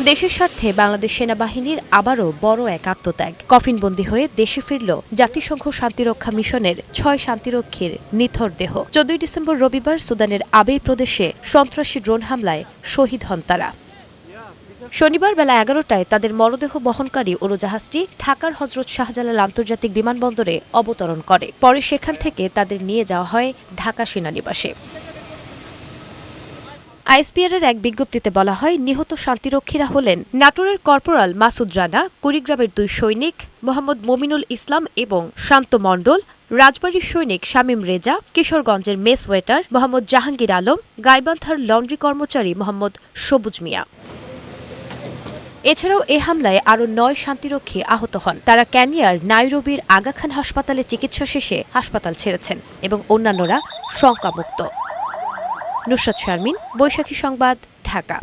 দেশের স্বার্থে বাংলাদেশ সেনাবাহিনীর আবারও বড় এক আত্মত্যাগ। কফিনবন্দি হয়ে দেশে ফিরল জাতিসংঘ শান্তিরক্ষা মিশনের ৬ শান্তিরক্ষীর নিথর দেহ। ১৪ ডিসেম্বর রবিবার সুদানের আবেই প্রদেশে সন্ত্রাসী ড্রোন হামলায় শহীদ হন তারা। শনিবার বেলা ১১টায় তাদের মরদেহ বহনকারী উড়োজাহাজটি ঢাকার হজরত শাহজালাল আন্তর্জাতিক বিমানবন্দরে অবতরণ করে। পরে সেখান থেকে তাদের নিয়ে যাওয়া হয় ঢাকা সেনানিবাসে। আইএসপিআরের এক বিজ্ঞপ্তিতে বলা হয়, নিহত শান্তিরক্ষীরা হলেন নাটোরের কর্পোরাল মাসুদ রানা, কুড়িগ্রামের ২ সৈনিক মোহাম্মদ মমিনুল ইসলাম এবং শান্ত মণ্ডল, রাজবাড়ীর সৈনিক শামীম রেজা, কিশোরগঞ্জের মেস ওয়েটার মোহাম্মদ জাহাঙ্গীর আলম, গাইবান্ধার লন্ড্রি কর্মচারী মোহাম্মদ সবুজ মিয়া। এছাড়াও এ হামলায় আরও ৯ শান্তিরক্ষী আহত হন। তারা কেনিয়ার নাইরোবির আগা খান হাসপাতালে চিকিৎসা শেষে হাসপাতাল ছেড়েছেন এবং অন্যান্যরা শঙ্কামুক্ত। নুসরাত শারমিন, বৈশাখী সংবাদ, ঢাকা।